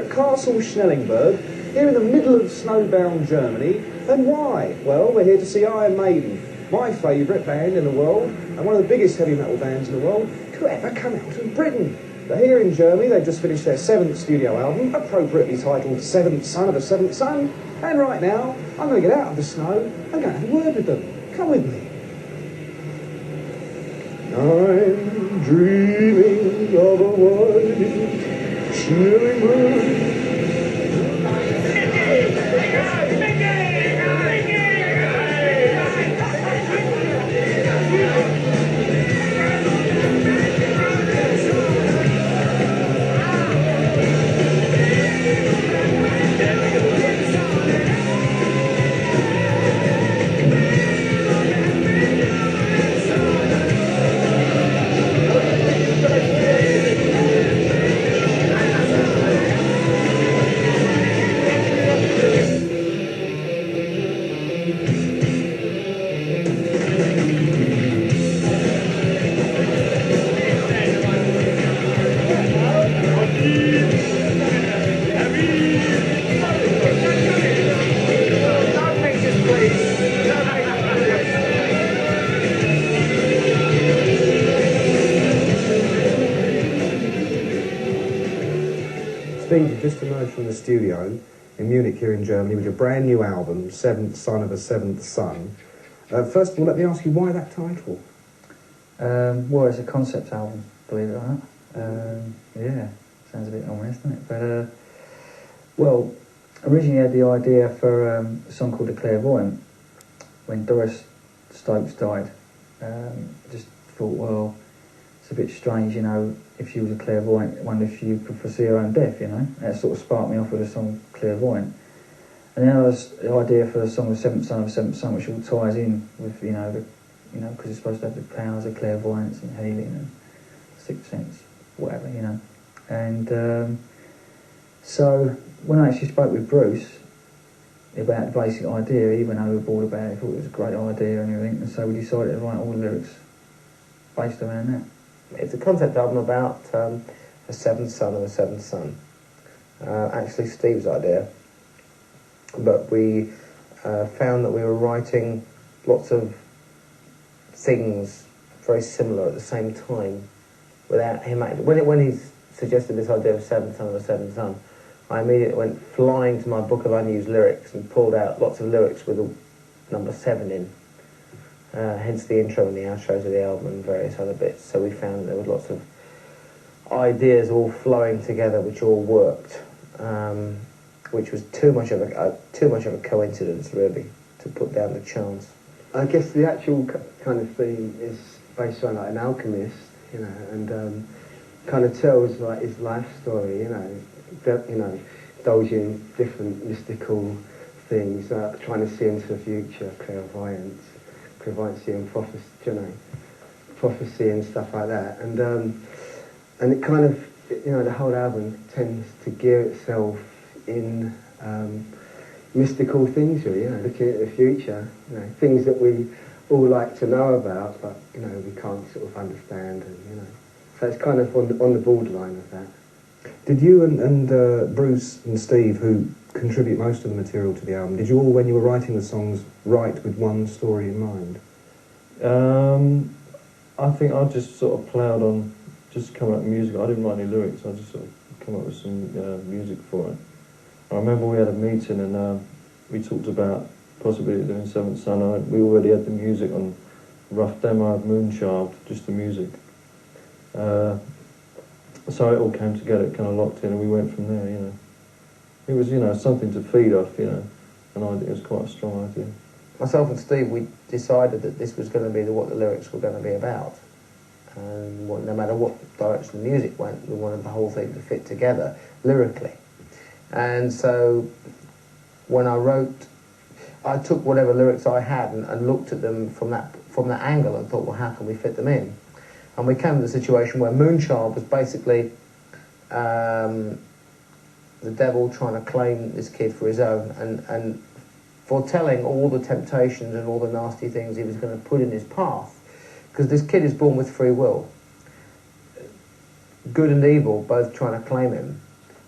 at Castle Schnellingberg, here in the middle of snowbound Germany. And why? Well, we're here to see Iron Maiden, my favourite band in the world, and one of the biggest heavy metal bands in the world to ever come out of Britain. They're here in Germany. They've just finished their 7th studio album, appropriately titled Seventh Son of a Seventh Son. And right now, I'm going to get out of the snow and go and have a word with them. Come with me. I'm dreaming of a white, chilling moon. Steve, you've just emerged from the studio in Munich here in Germany with your brand new album, Seventh Son of a Seventh Son. First of all, let me ask you, why that title? Well, it's a concept album, believe it or not. Yeah, sounds a bit ominous, doesn't it? But, well, originally I had the idea for a song called The Clairvoyant. When Doris Stokes died, just thought, well, it's a bit strange, you know, if she was a clairvoyant, I wonder if she could foresee her own death, you know. That sort of sparked me off with the song Clairvoyant. And then there was the idea for the song The Seventh Son of a Seventh Son, which all ties in with, because it's supposed to have the powers of clairvoyance and healing and sixth sense, whatever, you know. And so when I actually spoke with Bruce about the basic idea, even though we were bored about it, he thought it was a great idea and everything, and so we decided to write all the lyrics based around that. It's a concept album about a seventh son of a seventh son. Actually Steve's idea, but we found that we were writing lots of things very similar at the same time without him actually. When he suggested this idea of seventh son of a seventh son, I immediately went flying to my book of unused lyrics and pulled out lots of lyrics with the number 7 in. Hence the intro and the outros of the album and various other bits. So we found there were lots of ideas all flowing together, which all worked, which was too much of a coincidence, really, to put down to chance. I guess the actual kind of theme is based on like an alchemist, you know, and kind of tells like his life story, you know, indulging in different mystical things, trying to see into the future, clairvoyancy and prophecy and stuff like that, and it kind of, you know, the whole album tends to gear itself in mystical things, really, you know, looking at the future, you know, things that we all like to know about, but you know we can't sort of understand, and you know, so it's kind of on the borderline of that. Did you and Bruce and Steve, who contribute most of the material to the album, did you all, when you were writing the songs, write with one story in mind? I think I just sort of ploughed on, just come up with music. I didn't write any lyrics, I just sort of come up with some music for it. I remember we had a meeting and we talked about possibly doing Seventh Son. We already had the music on rough demo of Moonchild, just the music. So it all came together, it kind of locked in, and we went from there, you know. It was, you know, something to feed off, you know, and it was quite a strong idea. Myself and Steve, we decided that this was going to be what the lyrics were going to be about. And no matter what direction the music went, we wanted the whole thing to fit together lyrically. And so when I wrote, I took whatever lyrics I had and looked at them from that angle and thought, well, how can we fit them in? And we came to the situation where Moonchild was basically the devil trying to claim this kid for his own and foretelling all the temptations and all the nasty things he was going to put in his path. Because this kid is born with free will. Good and evil both trying to claim him.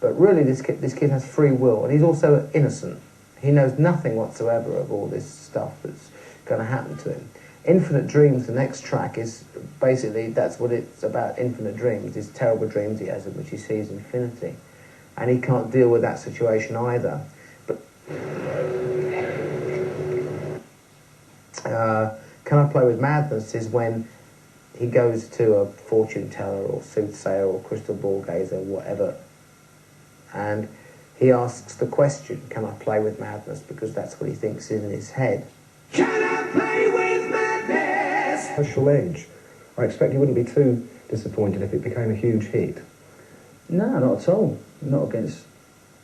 But really, this kid has free will, and he's also innocent. He knows nothing whatsoever of all this stuff that's going to happen to him. Infinite Dreams, the next track, is basically, that's what it's about, infinite dreams, these terrible dreams he has in which he sees infinity. And he can't deal with that situation either. But Can I Play With Madness is when he goes to a fortune teller or soothsayer or crystal ball gazer, whatever, and he asks the question, can I play with madness? Because that's what he thinks is in his head. Can I play with madness? Commercial edge. I expect you wouldn't be too disappointed if it became a huge hit. No, not at all. Not against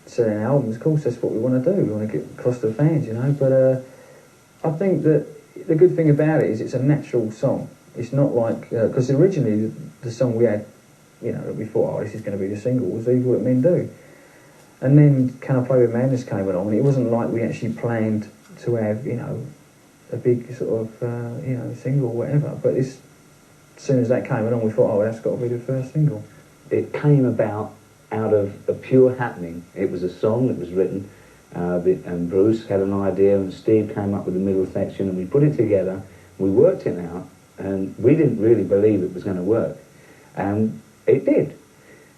selling albums. Of course, that's what we want to do. We want to get across to the fans, you know. But I think that the good thing about it is it's a natural song. It's not like... Because originally the song we had, you know, that we thought, oh, this is going to be the single, was Evil What Men Do. And then Can I Play With Madness came along, and it wasn't like we actually planned to have, you know, a big sort of, you know, single or whatever. But as soon as that came along, we thought, oh, that's got to be the first single. It came about out of a pure happening. It was a song that was written, and Bruce had an idea, and Steve came up with the middle section, and we put it together, we worked it out, and we didn't really believe it was going to work. And it did.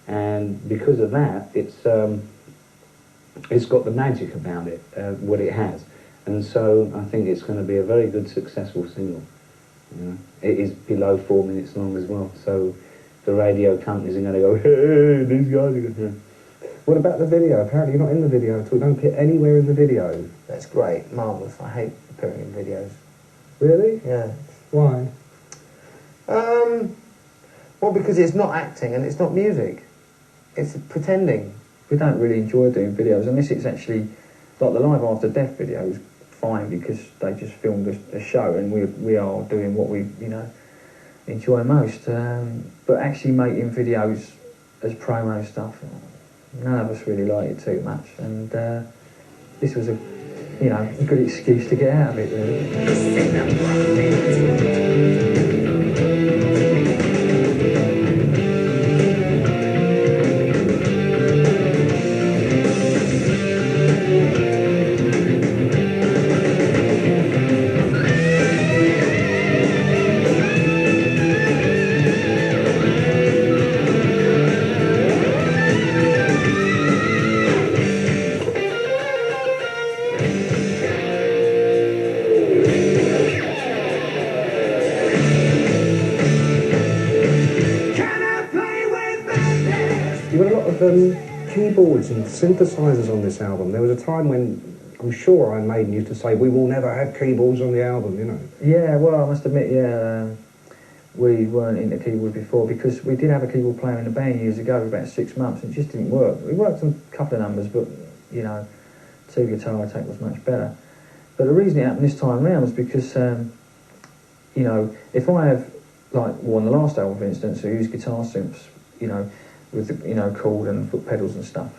And because of that, it's got the magic about it, what it has. And so I think it's going to be a very good, successful single. You know? It is below 4 minutes long as well, so the radio companies are going to go, hey, these guys are going to... What about the video? Apparently you're not in the video at all. Don't appear anywhere in the video. That's great, marvellous. I hate appearing in videos. Really? Yeah. Why? Well, because it's not acting and it's not music. It's pretending. We don't really enjoy doing videos unless it's actually... Like the Live After Death video was fine because they just filmed a show and we are doing what we, you know, enjoy most. But actually making videos as promo stuff, none of us really like it too much. And this was a good excuse to get out of it, really. Keyboards and synthesizers on this album. There was a time when I'm sure Iron Maiden used to say, we will never have keyboards on the album, you know. Yeah, well, I must admit, we weren't into keyboard before because we did have a keyboard player in the band years ago for about 6 months and it just didn't work. We worked on a couple of numbers, but, you know, 2 guitar attack was much better. But the reason it happened this time round was because, you know, if I have, like, on the last album, for instance, I used guitar synths, you know, with the, you know, chord and foot pedals and stuff.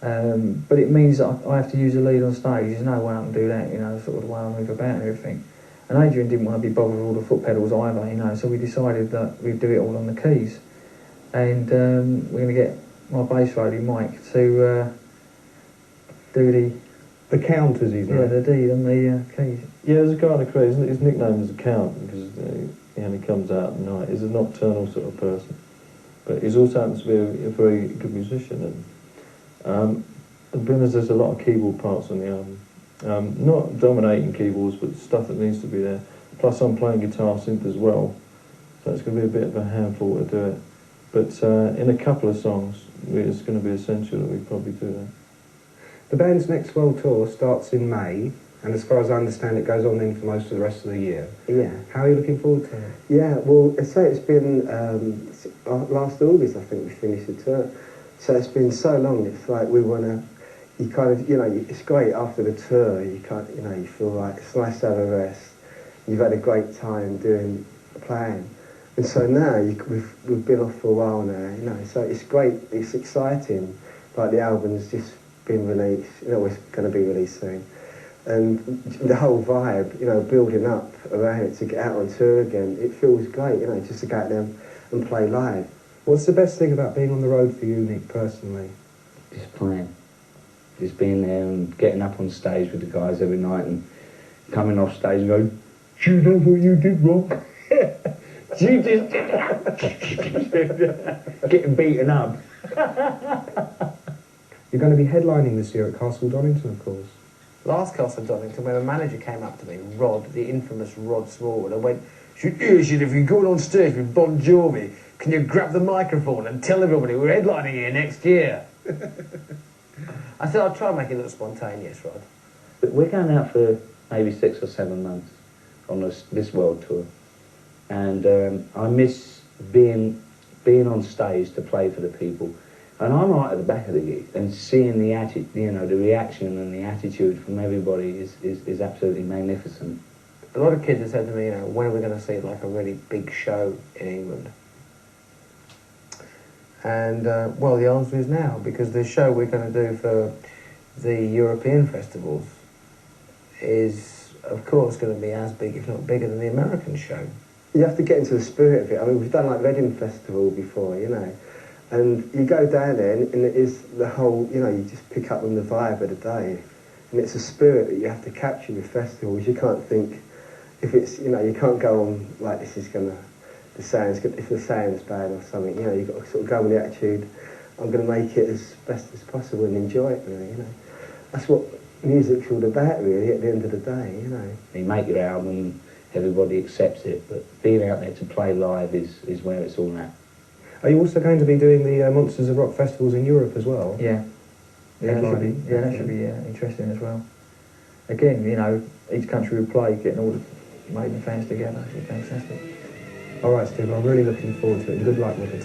But it means that I have to use a lead on stage. There's no way I can do that, you know, sort of the way I move about and everything. And Adrian didn't want to be bothered with all the foot pedals either, you know, so we decided that we'd do it all on the keys. And we're going to get my bass roadie, Mike, to do the count, as he's known. Yeah, the D on the keys. Yeah, there's a guy on the craze. His nickname is the Count because he only comes out at night. He's a nocturnal sort of person. But he's also happens to be a very good musician, and being as there's a lot of keyboard parts on the album, not dominating keyboards, but stuff that needs to be there. Plus, I'm playing guitar synth as well, so it's going to be a bit of a handful to do it. But in a couple of songs, it's going to be essential that we probably do that. The band's next world tour starts in May, and as far as I understand, it goes on then for most of the rest of the year. Yeah. How are you looking forward to it? Yeah, well, it's been last August, I think we finished the tour. So it's been so long, it's like we want to, you kind of, you know, it's great after the tour, you can't, you know, you feel like it's nice to have a rest. You've had a great time playing. And so now we've been off for a while now, you know, so it's great, it's exciting. Like the album's just been released, you know, it's going to be released soon. And the whole vibe, you know, building up around it to get out on tour again, it feels great, you know, just to go out there and play live. What's the best thing about being on the road for you, Nick, personally? just playing. Just being there and getting up on stage with the guys every night and coming off stage and going, do you know what you did wrong? You just getting beaten up. You're going to be headlining this year at Castle Donington, of course. Last Castle Donington, when a manager came up to me, Rod, the infamous Rod Smallwood, and went, if you're going on stage with Bon Jovi, can you grab the microphone and tell everybody we're headlining here next year? I said, I'll try and make it look spontaneous, Rod. But we're going out for maybe 6 or 7 months on this world tour. And I miss being on stage to play for the people. And I'm right at the back of the gig, and seeing the the reaction and the attitude from everybody is absolutely magnificent. A lot of kids have said to me, when are we going to see like a really big show in England? And, well, the answer is now, because the show we're going to do for the European festivals is, of course, going to be as big, if not bigger, than the American show. You have to get into the spirit of it. I mean, we've done like Reading Festival before, and you go down there and it is the whole, you just pick up on the vibe of the day. And it's a spirit that you have to capture with festivals. You can't think, if it's, you can't go on like this is going to, if the sound's bad or something, you've got to sort of go with the attitude, I'm going to make it as best as possible and enjoy it, really, That's what music's all about, really, at the end of the day, You make your album, everybody accepts it, but being out there to play live is where it's all at. Are you also going to be doing the Monsters of Rock festivals in Europe as well? Yeah. That should be interesting as well. Again, each country we play, getting all the Maiden fans together, should be fantastic. All right, Steve, I'm really looking forward to it. Good luck with it.